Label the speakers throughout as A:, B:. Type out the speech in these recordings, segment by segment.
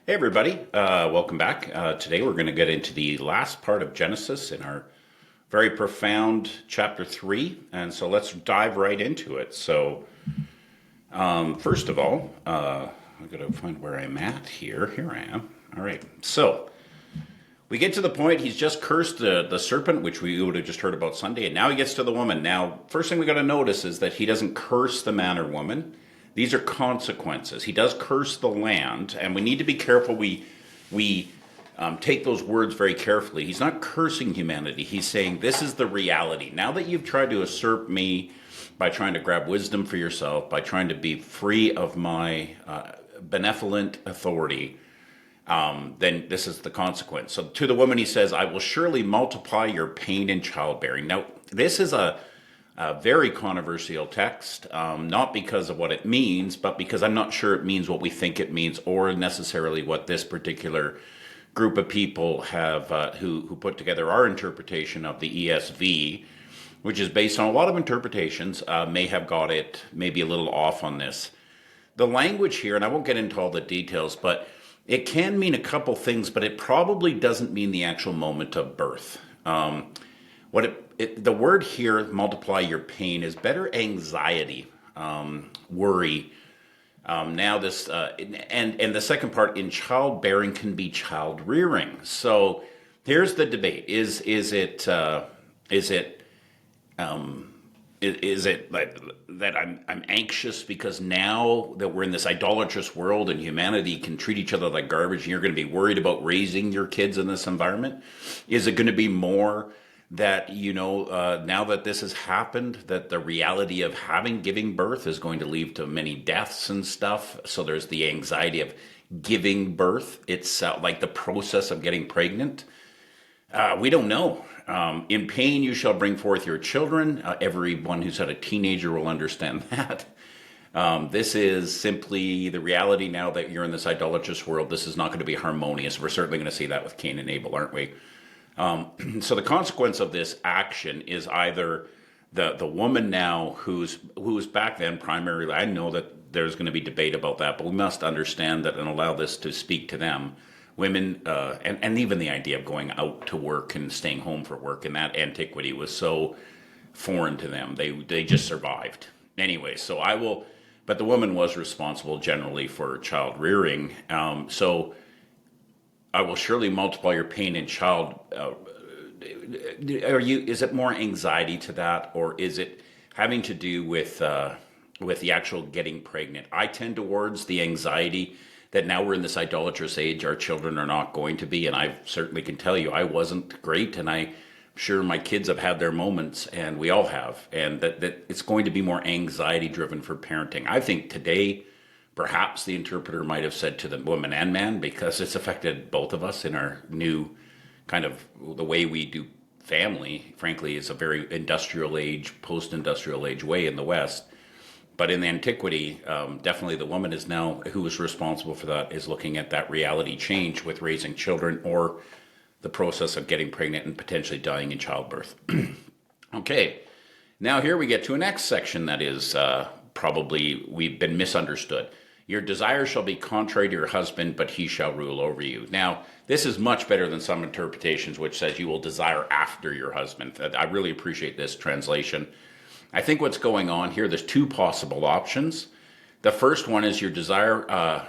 A: Hey everybody, welcome back. Today we're going to get into the last part of Genesis in our very profound chapter 3, and so let's dive right into it. First of all, I've got to find where I'm at here. Here I am. All right, so we get to the point he's just cursed the serpent, which we would have just heard about Sunday, and now he gets to the woman. Now, first thing we got to notice is that he doesn't curse the man or woman. These are consequences. He does curse the land, and we need to be careful. We take those words very carefully. He's not cursing humanity. He's saying this is the reality. Now that you've tried to usurp me by trying to grab wisdom for yourself, by trying to be free of my benevolent authority, then this is the consequence. So to the woman, he says, I will surely multiply your pain in childbearing. Now, this is a very controversial text, not because of what it means, but because I'm not sure it means what we think it means, or necessarily what this particular group of people have who put together our interpretation of the ESV, which is based on a lot of interpretations, may have got it maybe a little off on this. The language here, and I won't get into all the details, but it can mean a couple things, but it probably doesn't mean the actual moment of birth. The word here, multiply your pain, is better anxiety, worry. Now this, and the second part in childbearing can be child rearing. So here's the debate: is it like that I'm anxious because now that we're in this idolatrous world and humanity can treat each other like garbage, and you're going to be worried about raising your kids in this environment? Is it going to be more that now that this has happened, that the reality of giving birth is going to lead to many deaths and stuff? So there's the anxiety of giving birth itself, like the process of getting pregnant. We don't know. In pain you shall bring forth your children. Everyone who's had a teenager will understand that. This is simply the reality now that you're in this idolatrous world. This is not going to be harmonious. We're certainly going to see that with Cain and Abel, aren't we? So the consequence of this action is either the woman now who's back then primarily, I know that there's going to be debate about that, but we must understand that and allow this to speak to them. Women, and even the idea of going out to work and staying home for work in that antiquity was so foreign to them. They just survived. Anyway, but the woman was responsible generally for child rearing. So I will surely multiply your pain in child. Is it more anxiety to that, or is it having to do with the actual getting pregnant? I tend towards the anxiety that now we're in this idolatrous age. Our children are not going to be, and I certainly can tell you, I wasn't great, and I'm sure my kids have had their moments, and we all have, and that it's going to be more anxiety driven for parenting. I think today, perhaps the interpreter might have said to the woman and man, because it's affected both of us in our new kind of the way we do family, frankly, is a very industrial age, post-industrial age way in the West. But in the antiquity, definitely the woman is now, who is responsible for that, is looking at that reality change with raising children or the process of getting pregnant and potentially dying in childbirth. Okay, now here we get to a next section that is probably we've been misunderstood. Your desire shall be contrary to your husband, but he shall rule over you. Now, this is much better than some interpretations, which says you will desire after your husband. I really appreciate this translation. I think what's going on here, there's two possible options. The first one is your desire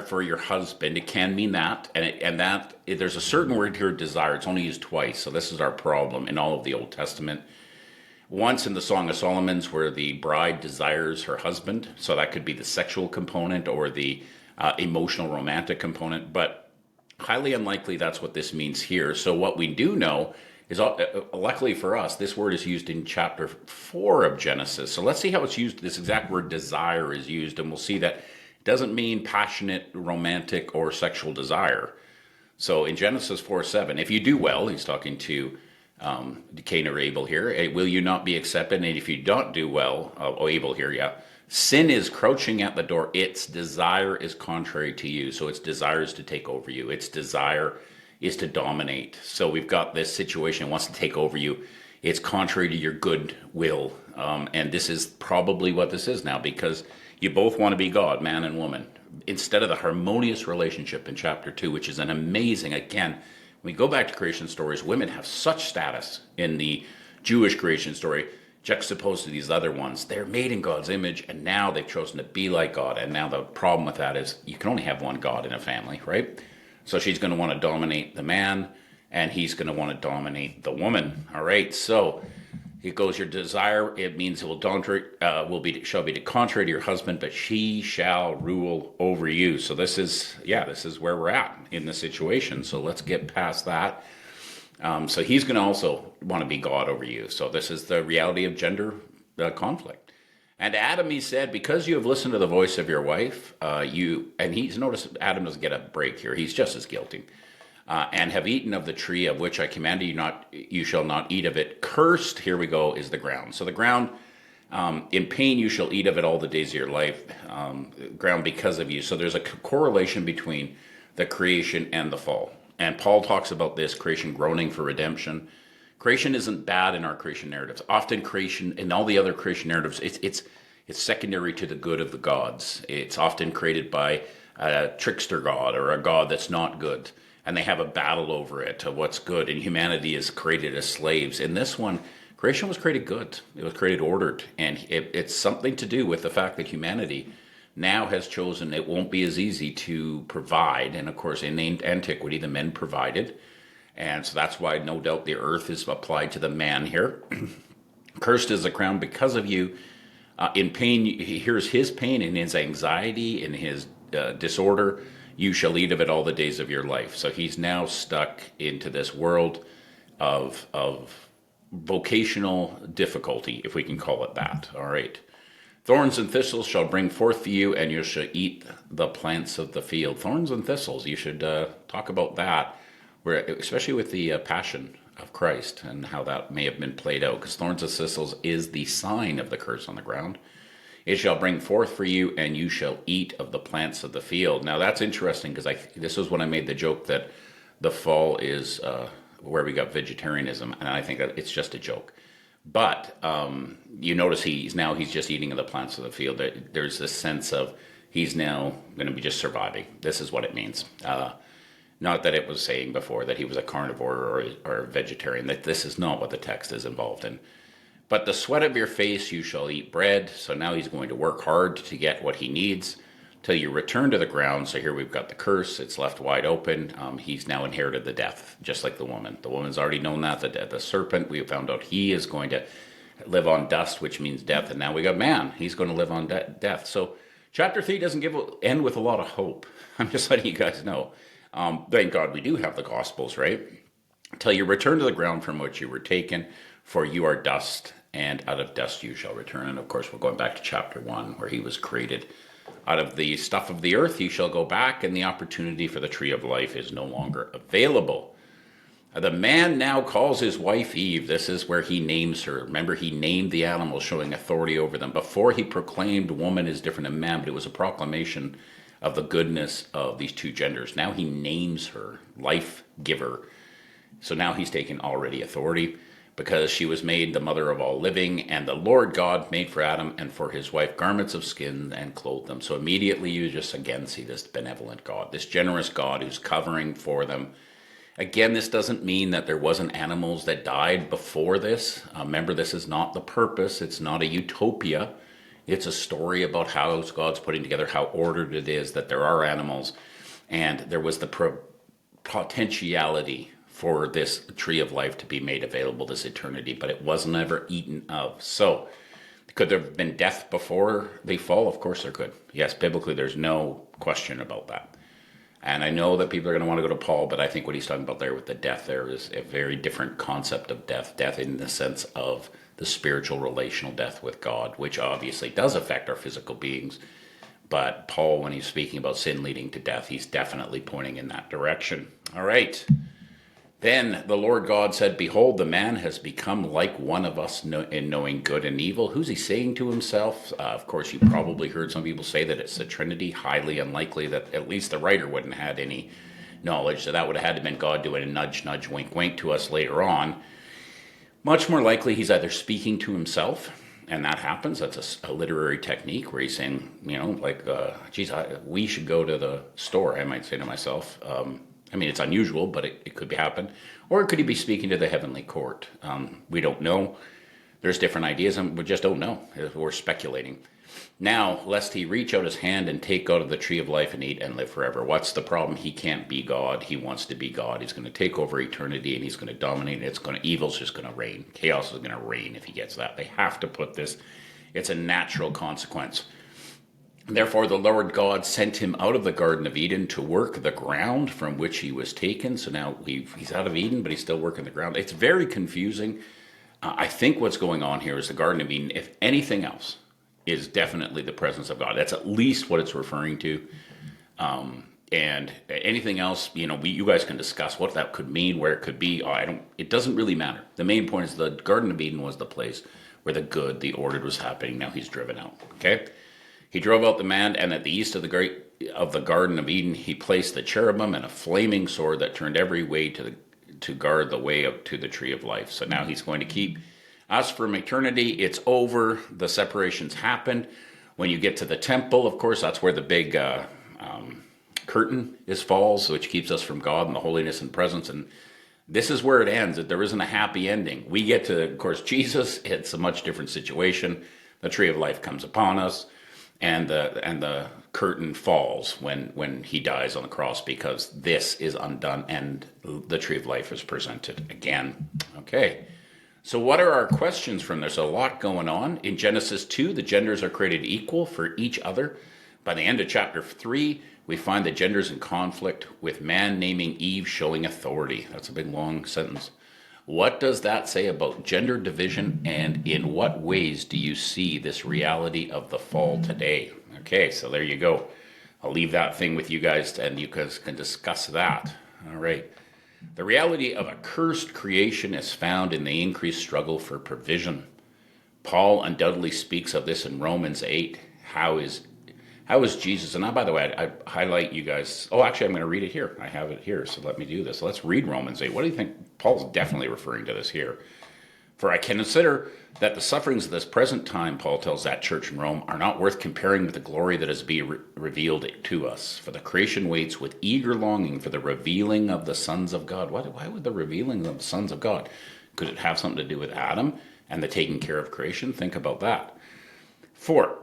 A: for your husband. It can mean that, and that there's a certain word here, desire. It's only used twice, so this is our problem in all of the Old Testament. Once in the Song of Solomon's, where the bride desires her husband, so that could be the sexual component or the emotional romantic component, but highly unlikely that's what this means here. So what we do know is, luckily for us, this word is used in chapter 4 of Genesis. So let's see how it's used. This exact word desire is used, and we'll see that it doesn't mean passionate, romantic, or sexual desire. So in Genesis 4:7, if you do well, he's talking to Cain or Abel here, will you not be accepted? And if you don't do well, Abel here, yeah, sin is crouching at the door. Its desire is contrary to you. So its desire is to take over you. Its desire is to dominate. So we've got this situation. It wants to take over you. It's contrary to your good will. And this is probably what this is now, because you both want to be God, man and woman, instead of the harmonious relationship in chapter 2, which is an amazing, again, when we go back to creation stories, women have such status in the Jewish creation story, juxtaposed to these other ones. They're made in God's image, and now they've chosen to be like God. And now the problem with that is you can only have one God in a family, right? So she's going to want to dominate the man, and he's going to want to dominate the woman. All right, so it goes, your desire, it means it shall be contrary to your husband, but she shall rule over you. So this is where we're at in the situation. So let's get past that. So he's going to also want to be God over you. So this is the reality of gender conflict. And Adam, he said, because you have listened to the voice of your wife, notice Adam doesn't get a break here. He's just as guilty. And have eaten of the tree of which I commanded you not, you shall not eat of it. Cursed, here we go, is the ground. So the ground, in pain you shall eat of it all the days of your life, ground because of you. So there's a correlation between the creation and the fall. And Paul talks about this, creation groaning for redemption. Creation isn't bad in our creation narratives. Often creation, in all the other creation narratives, it's secondary to the good of the gods. It's often created by a trickster god or a god that's not good. And they have a battle over it, of what's good. And humanity is created as slaves. In this one, creation was created good. It was created ordered. And it's something to do with the fact that humanity now has chosen it won't be as easy to provide. And of course, in antiquity, the men provided. And so that's why, no doubt, the earth is applied to the man here. Cursed is the crown because of you. In pain, here's his pain, in his anxiety, in his disorder. You shall eat of it all the days of your life. So he's now stuck into this world of vocational difficulty, if we can call it that. All right. Thorns and thistles shall bring forth for you, and you shall eat the plants of the field. Thorns and thistles, you should talk about that, where, especially with the passion of Christ and how that may have been played out, because thorns and thistles is the sign of the curse on the ground. It shall bring forth for you, and you shall eat of the plants of the field. Now that's interesting, because this was when I made the joke that the fall is where we got vegetarianism, and I think that it's just a joke. But you notice he's just eating of the plants of the field. There's this sense of he's now going to be just surviving. This is what it means. Not that it was saying before that he was a carnivore or a vegetarian. That this is not what the text is involved in. But the sweat of your face you shall eat bread. So now he's going to work hard to get what he needs till you return to the ground. So here we've got the curse. It's left wide open. He's now inherited the death, just like the woman. The woman's already known that. The serpent, we found out he is going to live on dust, which means death. And now we got man. He's going to live on death. So chapter 3 doesn't end with a lot of hope. I'm just letting you guys know. Thank God we do have the Gospels, right? Till you return to the ground from which you were taken, for you are dust, and out of dust you shall return. And of course, we're going back to chapter 1, where he was created. Out of the stuff of the earth you shall go back, and the opportunity for the tree of life is no longer available. The man now calls his wife Eve. This is where he names her. Remember, he named the animals, showing authority over them. Before he proclaimed woman is different than man, but it was a proclamation of the goodness of these two genders. Now he names her life giver. So now he's taken already authority, because she was made the mother of all living, and the Lord God made for Adam and for his wife garments of skin and clothed them. So immediately you just again see this benevolent God, this generous God who's covering for them. Again, this doesn't mean that there wasn't animals that died before this. Remember, this is not the purpose. It's not a utopia. It's a story about how God's putting together, how ordered it is, that there are animals. And there was the potentiality for this tree of life to be made available this eternity, but it wasn't ever eaten of. So could there have been death before they fall? Of course there could. Yes, biblically there's no question about that. And I know that people are going to want to go to Paul, but I think what he's talking about there with the death there is a very different concept of death. Death in the sense of the spiritual relational death with God, which obviously does affect our physical beings. But Paul, when he's speaking about sin leading to death, he's definitely pointing in that direction. All right. Then the Lord God said, behold, the man has become like one of us in knowing good and evil. Who's he saying to himself? Of course, you probably heard some people say that it's the Trinity. Highly unlikely that at least the writer wouldn't have had any knowledge. So that would have had to have been God doing a nudge, nudge, wink, wink to us later on. Much more likely he's either speaking to himself and that happens. That's a literary technique where he's saying, like, geez, we should go to the store, I might say to myself. I mean, it's unusual, but it could happen. Or could he be speaking to the heavenly court? We don't know. There's different ideas, and we just don't know. We're speculating. Now, lest he reach out his hand and take out of the tree of life and eat and live forever. What's the problem? He can't be God. He wants to be God. He's going to take over eternity, and he's going to dominate. Evil's just going to reign. Chaos is going to reign if he gets that. They have to put this. It's a natural consequence. Therefore, the Lord God sent him out of the Garden of Eden to work the ground from which he was taken. So now he's out of Eden, but he's still working the ground. It's very confusing. I think what's going on here is the Garden of Eden, if anything else, is definitely the presence of God. That's at least what it's referring to. And anything else, you guys can discuss what that could mean, where it could be. It doesn't really matter. The main point is the Garden of Eden was the place where the good, the ordered was happening. Now he's driven out. Okay? He drove out the man, and at the east of the Garden of Eden, he placed the cherubim and a flaming sword that turned every way to guard the way up to the tree of life. So now he's going to keep us from eternity. It's over. The separation's happened. When you get to the temple, of course, that's where the big curtain falls, which keeps us from God and the holiness and presence. And this is where it ends. There isn't a happy ending. We get to, of course, Jesus. It's a much different situation. The tree of life comes upon us. And the curtain falls when he dies on the cross, because this is undone and the tree of life is presented again. Okay, so what are our questions from there? So a lot going on. In Genesis 2, the genders are created equal for each other. By the end of chapter 3, we find the genders in conflict, with man naming Eve showing authority. That's a big long sentence. What does that say about gender division, and in what ways do you see this reality of the fall today? Okay, so there you go. I'll leave that thing with you guys, and you guys can discuss that. All right. The reality of a cursed creation is found in the increased struggle for provision. Paul undoubtedly speaks of this in Romans 8. How is Jesus? And by the way, I highlight you guys. Oh, actually, I'm going to read it here. I have it here, so let me do this. So let's read Romans 8. What do you think? Paul's definitely referring to this here. For I consider that the sufferings of this present time, Paul tells that church in Rome, are not worth comparing with the glory that is being revealed to us. For the creation waits with eager longing for the revealing of the sons of God. Why would the revealing of the sons of God? Could it have something to do with Adam and the taking care of creation? Think about that. For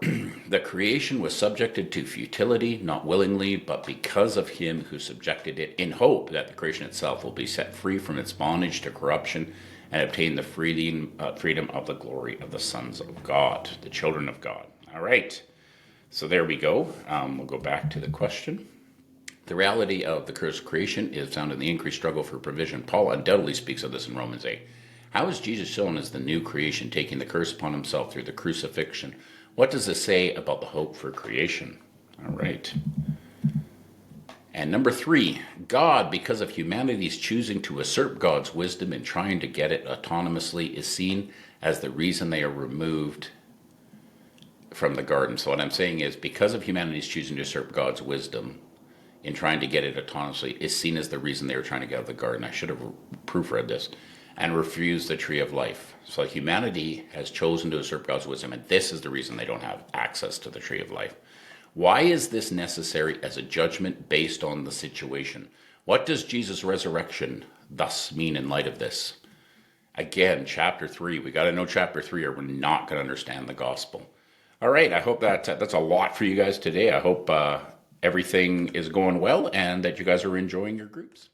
A: the creation was subjected to futility, not willingly, but because of him who subjected it, in hope that the creation itself will be set free from its bondage to corruption and obtain the freedom of the glory of the sons of God, the children of God. All right, so there we go. We'll go back to the question. The reality of the cursed creation is found in the increased struggle for provision. Paul undoubtedly speaks of this in Romans 8. How is Jesus shown as the new creation, taking the curse upon himself through the crucifixion? What does this say about the hope for creation? All right. And number 3, God, because of humanity's choosing to usurp God's wisdom and trying to get it autonomously, is seen as the reason they are removed from the garden. So what I'm saying is, because of humanity's choosing to usurp God's wisdom in trying to get it autonomously, is seen as the reason they were trying to get out of the garden. I should have proofread this. And refuse the tree of life. So humanity has chosen to usurp God's wisdom, and this is the reason they don't have access to the tree of life. Why is this necessary as a judgment based on the situation? What does Jesus' resurrection thus mean in light of this? Again, chapter 3. We got to know chapter 3 or we're not going to understand the gospel. All right, I hope that's a lot for you guys today. I hope everything is going well and that you guys are enjoying your groups.